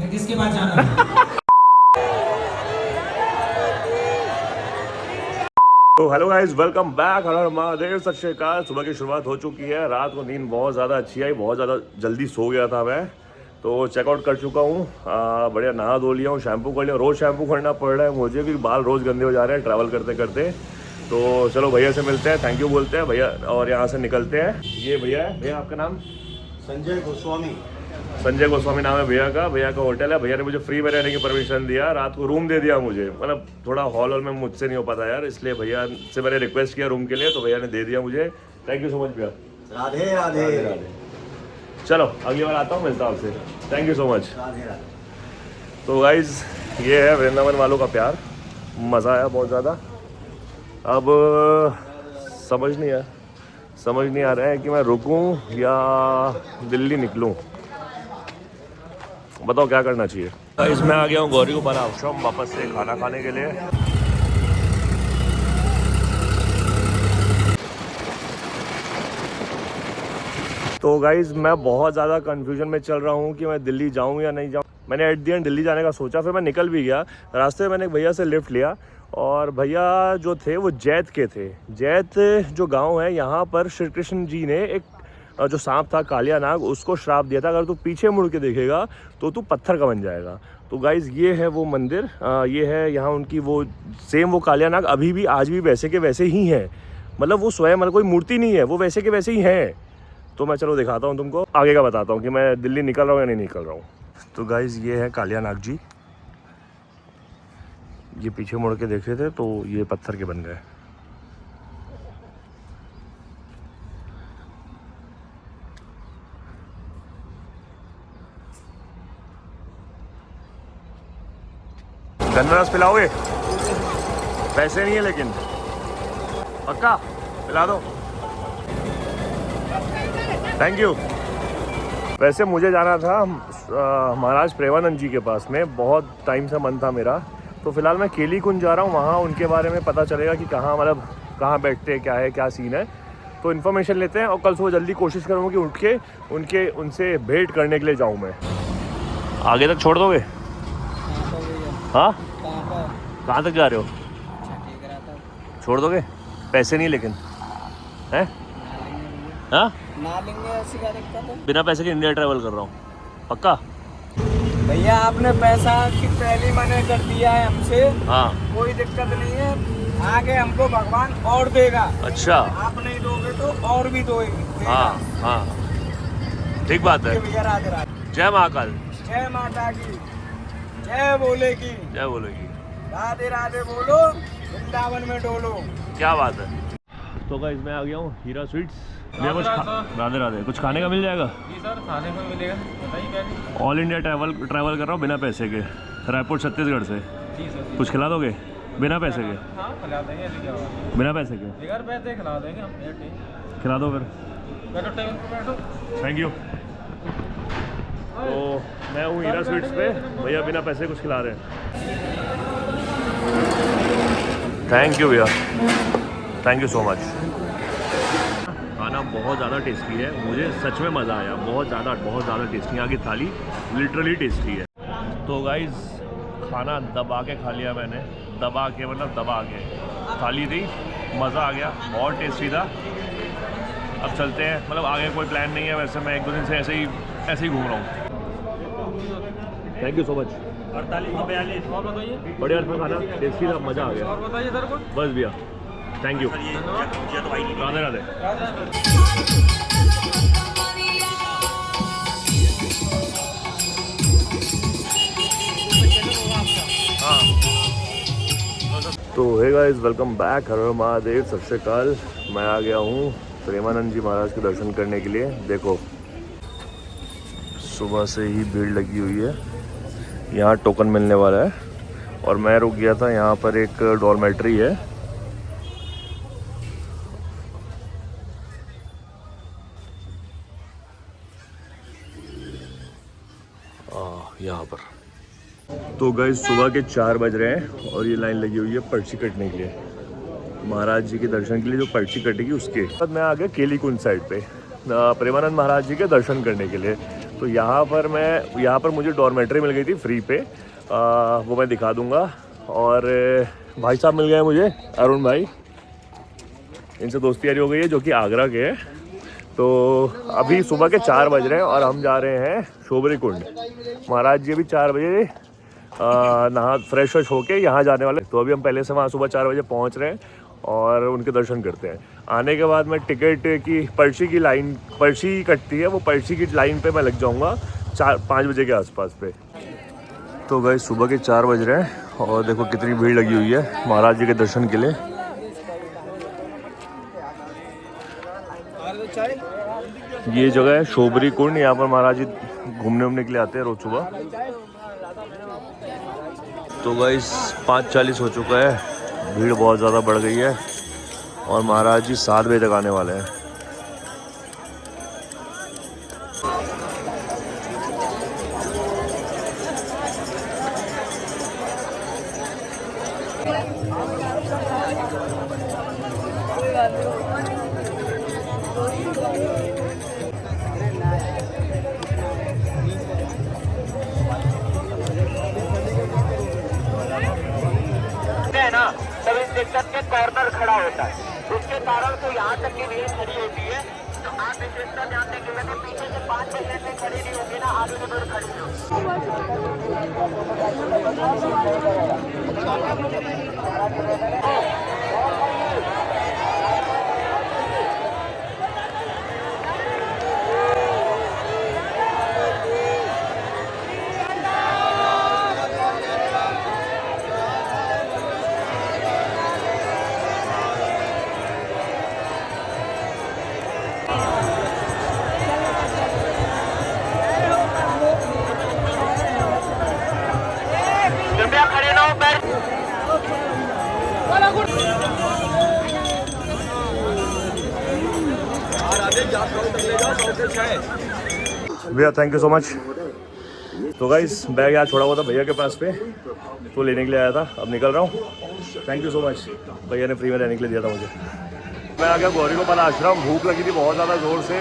है, किसके पास जाना है? तो हेलो गाइस, वेलकम बैक। हर हर महादेव, सत श्री अकाल। सुबह की शुरुआत हो चुकी है। रात को नींद बहुत ज़्यादा अच्छी आई, बहुत ज़्यादा जल्दी सो गया था मैं। तो चेकआउट कर चुका हूँ, बढ़िया नहा धो लिया हूँ, शैम्पू कर लिया। रोज़ शैम्पू करना पड़ रहा है मुझे क्योंकि बाल रोज़ गंदे हो जा रहे हैं ट्रैवल करते करते। तो चलो भैया से मिलते हैं, थैंक यू बोलते हैं भैया और यहाँ से निकलते हैं। ये भैया है, भैया आपका नाम? संजय गोस्वामी। संजय गोस्वामी नाम है भैया का होटल है। भैया ने मुझे फ्री में रहने की परमिशन दिया, रात को रूम दे दिया मुझे। मतलब थोड़ा हॉल में मुझसे नहीं हो पाता यार, इसलिए भैया से मैंने रिक्वेस्ट किया रूम के लिए, तो भैया ने दे दिया मुझे। थैंक यू सो मच भैया। राधे राधे। राधे राधे। चलो अगली बार आता हूँ, मिलता हूँ आपसे। Thank you so much. Radhe Radhe. तो गाइज ये है वृंदावन वालों का प्यार, मज़ा आया बहुत ज़्यादा। अब समझ नहीं आ रहा है कि मैं रुकूं या दिल्ली निकलूं। बताओ क्या करना चाहिए। इसमें आ गया हूँ गौरी गोपाल आश्रम वापस से खाना खाने के लिए। तो गाइज मैं बहुत ज़्यादा कंफ्यूजन में चल रहा हूँ कि मैं दिल्ली जाऊँ या नहीं जाऊँ। मैंने एट दी एंड दिल्ली जाने का सोचा, फिर मैं निकल भी गया। रास्ते में मैंने एक भैया से लिफ्ट लिया और भैया जो थे वो जैत के थे। जैत जो गांव है, यहाँ पर श्री कृष्ण जी ने एक जो सांप था कालिया नाग, उसको श्राप दिया था, अगर तू पीछे मुड़ के देखेगा तो तू पत्थर का बन जाएगा। तो गाइज़ ये है वो मंदिर, ये है यहाँ उनकी वो सेम वो कालिया नाग अभी भी आज भी वैसे के वैसे ही हैं। मतलब वो स्वयं, मतलब कोई मूर्ति नहीं है, वो वैसे के वैसे ही हैं। तो मैं चलो दिखाता हूँ तुमको, आगे का बताता हूँ कि मैं दिल्ली निकल रहा हूँ या नहीं निकल रहा हूँ। तो गाइज़ ये है कालिया नाग जी, ये पीछे मुड़ के देखे थे तो ये पत्थर के बन गए। गन्ना रस पिलाओगे? पैसे नहीं है लेकिन, पक्का पिला दो, थैंक यू। वैसे मुझे जाना था महाराज प्रेमानंद जी के पास में, बहुत टाइम से मन था मेरा। तो फिलहाल मैं केली कुंज जा रहा हूँ, वहाँ उनके बारे में पता चलेगा कि कहाँ, मतलब कहाँ बैठते हैं, क्या है, क्या सीन है। तो इन्फॉर्मेशन लेते हैं और कल सुबह जल्दी कोशिश करूँगा कि उठ के उनसे भेंट करने के लिए जाऊँ मैं। आगे तक छोड़ दोगे? हाँ, कहाँ तक जा रहे हो? छोड़ दोगे? पैसे नहीं लेकिन हैं? हाँ, ना लेंगे, ऐसी क्या दिक्कत है? बिना पैसे के इंडिया ट्रैवल कर रहा हूँ, पक्का? भैया आपने पैसा की पहली मना कर दिया है हमसे। हाँ, कोई दिक्कत नहीं है, आगे हमको भगवान और देगा। अच्छा, आप नहीं दोगे तो और भी देगा। हाँ हाँ, ठीक बात है। भैया राधे राधे। जय महाकाल। जय माता की, जय बोले की, जय बोलेगी। राधे राधे बोलो, वृंदावन में डोलो। क्या बात है। तो गाइस मैं आ गया हूँ हीरा स्वीट्स। भैया कुछ राधे राधे, कुछ खाने का मिल जाएगा? जी सर, खाने को मिलेगा, बताइए क्या चाहिए? ऑल इंडिया ट्रैवल कर रहा हूँ बिना पैसे के, रायपुर छत्तीसगढ़ से। जी सर। कुछ खिला दोगे बिना पैसे के? हाँ खिला देंगे, ऐसे क्या बात है। बिना पैसे के बगैर पैसे खिला देंगे हम, ये ठीक। खिला दो फिर। बैठो टेबल पर बैठो। Thank you. तो मैं हूँ हीरा स्वीट्स पे, भैया बिना पैसे कुछ खिला रहे हैं। थैंक यू भैया, थैंक यू सो मच। खाना बहुत ज़्यादा टेस्टी है, मुझे सच में मज़ा आया, बहुत ज़्यादा टेस्टी। यहाँ की थाली लिटरली टेस्टी है। तो गाइज़ खाना दबा के खा लिया मैंने, दबा के थाली थी, मज़ा आ गया, बहुत टेस्टी था। अब चलते हैं, मतलब आगे कोई प्लान नहीं है वैसे, मैं एक दो दिन से ऐसे ही घूम रहा हूँ। Thank you so much. 48 और बताइए। बढ़िया था खाना, टेस्टी था, मज़ा आ गया। और बताइए सर कुछ। बस भैया, थैंक यू, राधे राधे। हाँ, तो हे गाइस, वेलकम बैक। हर हर महादेव, सत श्री अकाल। मैं आ गया हूँ प्रेमानंद जी महाराज के दर्शन करने के लिए। देखो सुबह से ही भीड़ लगी हुई है, यहाँ टोकन मिलने वाला है। और मैं रुक गया था, यहाँ पर एक डॉर्मेट्री है। यहाँ पर तो गाइस सुबह के 4 बज रहे हैं और ये लाइन लगी हुई है पर्ची कटने के लिए, महाराज जी के दर्शन के लिए। जो पर्ची कटेगी उसके बाद मैं आ गया केली कुंज साइड पे प्रेमानंद महाराज जी के दर्शन करने के लिए। तो यहाँ पर मुझे डॉर्मेट्री मिल गई थी फ्री पे, वो मैं दिखा दूँगा। और भाई साहब मिल गए मुझे, अरुण भाई, इनसे दोस्ती यारी हो गई है, जो कि आगरा के हैं। तो अभी सुबह के 4 बज रहे हैं और हम जा रहे हैं शोबरी कुंड। महाराज जी अभी 4 बजे नहा फ्रेश व्रेश होके यहाँ जाने वाले। तो अभी हम पहले से वहाँ सुबह 4 बजे पहुँच रहे हैं और उनके दर्शन करते हैं। आने के बाद मैं टिकट की पर्ची कटती है, वो पर्ची की लाइन पे मैं लग जाऊँगा 4-5 बजे के आसपास पे। तो गए सुबह के 4 बज रहे हैं और देखो कितनी भीड़ लगी हुई है महाराज जी के दर्शन के लिए। ये जगह है शोबरी कुंड, यहाँ पर महाराज जी घूमने के लिए आते हैं रोज सुबह। तो गाइस 5:40 हो चुका है, भीड़ बहुत ज़्यादा बढ़ गई है और महाराज जी 7 बजे तक आने वाले हैं। सब इंस्पेक्टर के कॉर्नर खड़ा होता है, उसके कारण से यहाँ तक की भीड़ खड़ी होती है। तो आप विशेषता ध्यान देंगे तो पीछे से 5 बजे से खड़ी नहीं होगी ना, आगे से भीड़ खड़ी नहीं होगी। भैया थैंक यू सो मच। तो गाइस बैग यार छोड़ा हुआ था भैया के पास पे, तो लेने के लिए आया था, अब निकल रहा हूँ। थैंक यू सो मच, भैया ने फ्री में रहने के लिए दिया था मुझे। मैं आ गया गौरी गोपाल आश्रम, भूख लगी थी बहुत ज़्यादा ज़ोर से।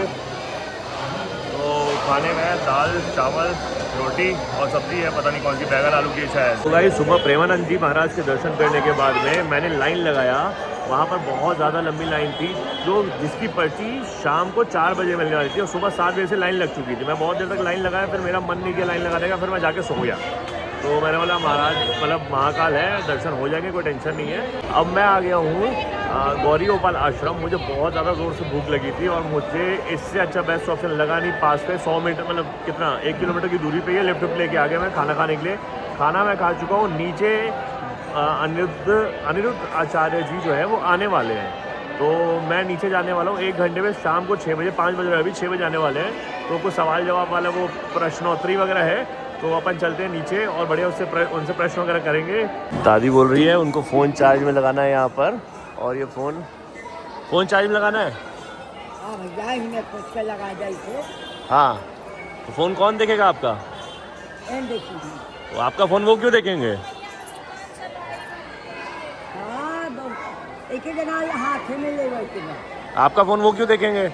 तो खाने में दाल चावल रोटी और सब्जी है, पता नहीं कौन सी, बैगन आलू की शायद। तो गाइस सुबह प्रेमानंद जी महाराज के दर्शन करने के बाद में मैंने लाइन लगाया, वहाँ पर बहुत ज़्यादा लंबी लाइन थी, जिसकी पर्ची शाम को 4 बजे मिलने वाली थी और सुबह 7 बजे से लाइन लग चुकी थी। मैं बहुत देर तक लाइन लगाया, फिर मेरा मन नहीं किया लाइन लगाने का, फिर मैं जाके सो गया। तो मैंने बोला महाराज मतलब महाकाल है, दर्शन हो जाएंगे, कोई टेंशन नहीं है। अब मैं आ गया हूँ गौरी गोपाल आश्रम। मुझे बहुत ज़्यादा ज़ोर से भूख लगी थी और मुझे इससे अच्छा बेस्ट ऑप्शन लगा नहीं। पास पे 100 मीटर मतलब कितना 1 किलोमीटर की दूरी पे ही लिफ्ट लेके आ गया मैं खाना खाने के लिए। खाना मैं खा चुका हूँ। नीचे अनिरुद्ध आचार्य जी जो है वो आने वाले हैं, तो मैं नीचे जाने वाला हूँ 1 घंटे में। शाम को 6 बजे, 5 बज रहे अभी, 6 बजे आने वाले हैं। तो कुछ सवाल जवाब वाला वो प्रश्नोत्तरी वगैरह है, तो अपन चलते हैं नीचे और बढ़िया उनसे प्रश्न वगैरह करेंगे। दादी बोल रही है उनको फ़ोन चार्ज में लगाना है यहाँ पर, और ये फ़ोन चार्ज में लगाना है। हाँ भैया लगा जाए। हाँ तो फ़ोन कौन देखेगा आपका? तो आपका फ़ोन वो क्यों देखेंगे? एक जना हाथ में ले गए। आपका फ़ोन वो क्यों देखेंगे?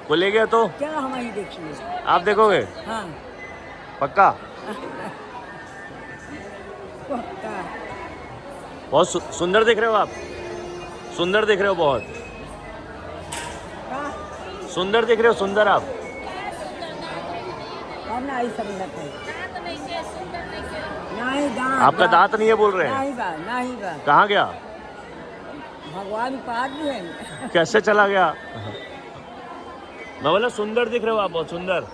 वो ले गया तो क्या हम ही देखिए। आप देखोगे? हाँ पक्का? पक्का। बहुत सुंदर दिख रहे हो आप, सुंदर दिख रहे हो, बहुत सुंदर दिख रहे हो, सुंदर आप। हम नहीं समझते। नहीं दांत, आपका दांत नहीं है बोल रहे हैं? नहीं बा। कहाँ गया? भगवान पार भी है। कैसे चला गया? मैं बोला सुंदर दिख रहे हो आप, बहुत सुंदर।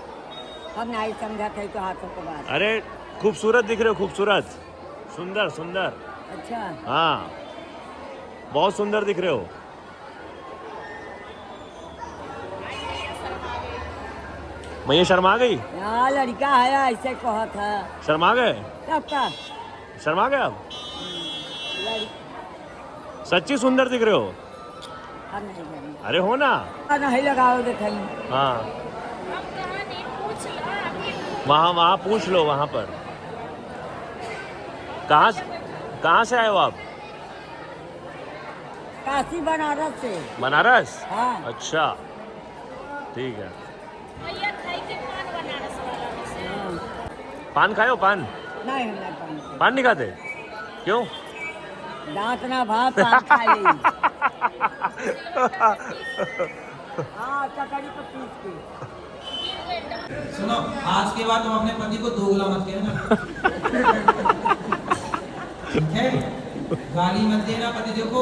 हम नहीं समझा थे तो हाथों को बात। अरे खूबसूरत दिख रहे हो, खूबसूरत, सुंदर सुंदर। अच्छा हाँ बहुत सुंदर दिख रहे हो। मैं ये शर्मा गई? यहाँ लड़का है ऐसे कहा था। शर्मा गए? सबका शर्मा गए आप? सच्ची सुंदर दिख रहे हो। हम नहीं करेंगे। अरे हो ना, नहीं लगाओ देखेंगे। हाँ वहाँ पूछ लो, वहाँ पर। कहाँ से आए हो आप? काशी बनारस से। बनारस? हाँ। अच्छा ठीक है। पान खाए हो पान? नहीं हम नहीं पानी पान नहीं खाते क्यों? दांत ना भात पान खा ली। हाँ ककड़ी 25 की। सुनो, आज के बाद तुम अपने पति को दोगला मत कहना, ठीक है? गाली मत देना। पति देखो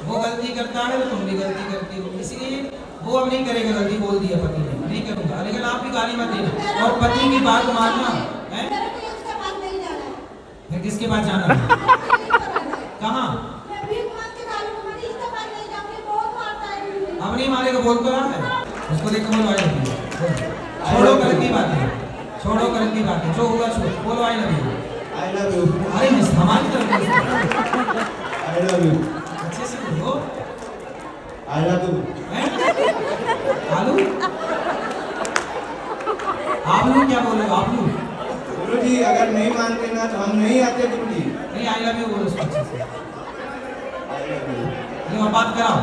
वो गलती करता है तो तुम भी गलती करती हो, इसलिए वो अब नहीं करेगा। गलती बोल दिया पति ने, नहीं करूंगा, लेकिन आप भी गाली मत देना और पति की बात मानना है। फिर किसके पास जाना है? कहाँ? अब नहीं मारेगा, बोल तो रहा है। उसको देख बोलो आई लव यू। छोड़ो गलती बातें, छोड़ो गलती बातें, जो होगा छोड़, बोलो I love you. I love you. अरे मिस हमारी तरफ आई लव यू। अच्छे से बोलो। I love you. आलू आलू क्या बोले? आलू गुरु जी अगर नहीं मानते ना तो हम नहीं आते गुरु जी। नहीं, आई लव यू बोलो उसको अच्छे से। I love you. ये बात कराओ।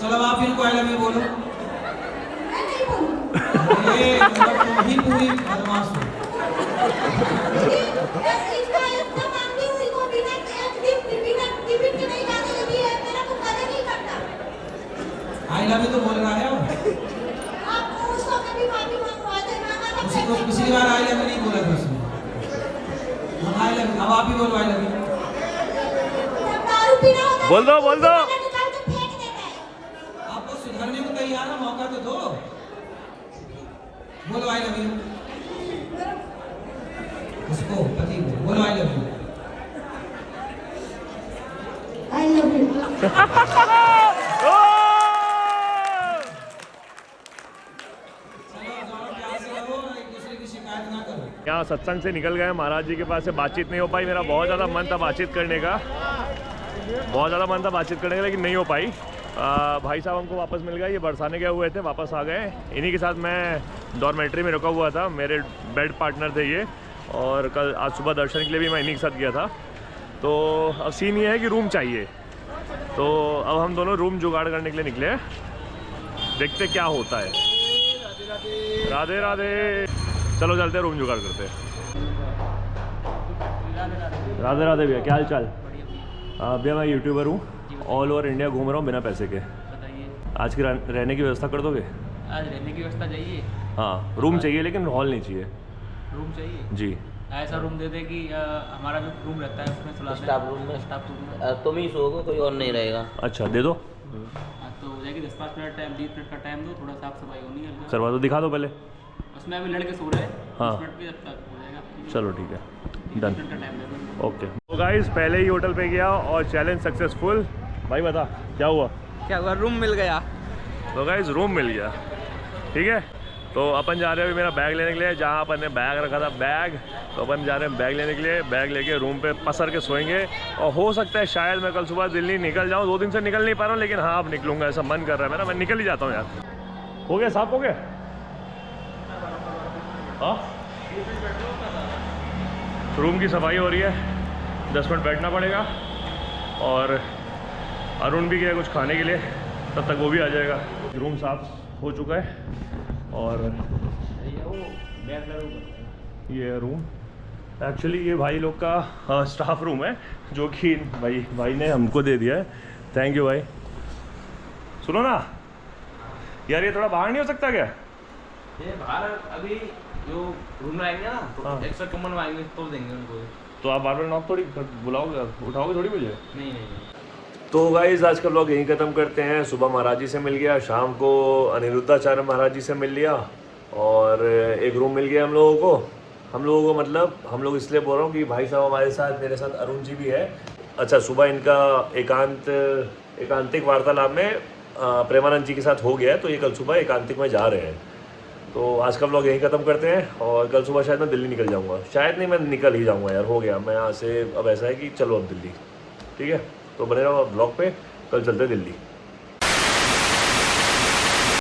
चलो अब आप इनको आई लव यू बोलो। ये मतलब तुम ही पूरी बदमाश हो। आई लव यू तो बोल रहा है वो। उसी को पिछली बार आई लव यू नहीं बोला था उसने। अब आई लव यू, अब आप ही बोलो आई लव यू। बोल दो बोल दो। आपको सुधरने को तैयार है, मौका तो दो। बोलो आई लव यू। उसको पति को बोलो I love you. I love you. चलो दोनों प्यार से रहो, एक दूसरे की शिकायत ना करो। यहाँ सत्संग से निकल गए, महाराज जी के पास से बातचीत नहीं हो पाई। मेरा बहुत ज़्यादा मन था बातचीत करने का, बहुत ज़्यादा मन था बातचीत करने का, लेकिन नहीं हो पाई। भाई साहब हमको वापस मिल गए, ये बरसाने गए हुए थे, वापस आ गए। इन्हीं के साथ मैं डॉर्मेट्री में रुका हुआ था, मेरे बेड पार्टनर थे ये। और कल आज सुबह दर्शन के लिए भी मैं इन्हीं के साथ गया था। तो अब सीन ये है कि रूम चाहिए, तो अब हम दोनों रूम जुगाड़ करने के लिए निकले हैं। देखते क्या होता है। राधे राधे। चलो चलते हैं, रूम जुगाड़ करते हैं। राधे राधे भैया, क्या हाल चाल? भैया मैं यूट्यूबर हूँ, ऑल ओवर इंडिया घूम रहा हूँ बिना पैसे के। बताइए, आज की रहने की व्यवस्था कर दोगे? आज रहने की व्यवस्था चाहिए? हाँ, रूम चाहिए लेकिन हॉल नहीं चाहिए। रूम चाहिए जी। ऐसा रूम दे दे कि हमारा जो रूम रहता है उसमें सुला स्टाफ रूम में। स्टाफ रूम में तुम ही सोओगे, कोई और नहीं रहेगा। अच्छा दे दो। तो हो जाएगी 10-5 मिनट टाइम, 20 मिनट का टाइम दो, थोड़ा साफ सफाई होनी है। करवा दो, दिखा दो पहले। उसमें अभी लड़के सो रहे हैं। हाँ। 20 मिनट में जब तक हो जाएगा। चलो ठीक है, 20 डन। मिनट का टाइम दे दो। ओके। तो गाइस पहले ही होटल पे गया और चैलेंज सक्सेसफुल। भाई बता क्या हुआ? क्या हुआ? रूम मिल गया। तो गाइस रूम मिल गया, ठीक है। तो अपन जा रहे हैं अभी मेरा बैग लेने के लिए, जहाँ अपन ने बैग रखा था बैग, तो अपन जा रहे हैं बैग लेने के लिए। बैग लेके रूम पे पसर के सोएंगे। और हो सकता है शायद मैं कल सुबह दिल्ली निकल जाऊँ। 2 दिन से निकल नहीं पा रहा हूँ, लेकिन हाँ अब निकलूँगा, ऐसा मन कर रहा है मेरा। मैं निकल ही जाता हूँ यार। हो गया, साफ हो गया। हाँ, रूम की सफाई हो रही है, 10 मिनट बैठना पड़ेगा। और अरुण भी गया कुछ खाने के लिए, तब तक वो भी आ जाएगा। रूम साफ हो चुका है और ये रूम एक्चुअली ये भाई लोग का स्टाफ रूम है, जो कि भाई ने हमको दे दिया है। थैंक यू भाई। सुनो ना यार, ये थोड़ा बाहर नहीं हो सकता क्या? ये बाहर अभी जो रूम आएंगे ना तो हाँ। एक्स्ट्रा कम बनवाएंगे तो देंगे उनको। तो आप बार बार नॉक थोड़ी बुलाओगे, उठाओगे थोड़ी मुझे। नहीं। तो गाइज़ आज का ब्लॉग यहीं ख़त्म करते हैं। सुबह महाराज जी से मिल गया, शाम को अनिरुद्धाचार्य महाराज जी से मिल लिया, और एक रूम मिल गया हम लोगों को मतलब हम लोग इसलिए बोल रहा हूँ कि भाई साहब हमारे साथ, मेरे साथ अरुण जी भी है। अच्छा, सुबह इनका एकांतिक वार्तालाप में प्रेमानंद जी के साथ हो गया है, तो ये कल सुबह एकांतिक में जा रहे हैं। तो आज का ब्लॉग यहीं ख़त्म करते हैं, और कल सुबह शायद मैं दिल्ली निकल जाऊँगा। शायद नहीं, मैं निकल ही जाऊँगा यार, हो गया। मैं यहाँ से अब ऐसा है कि चलो अब दिल्ली, ठीक है। तो बने रहो ब्लॉग पे, कल चलते हैं दिल्ली।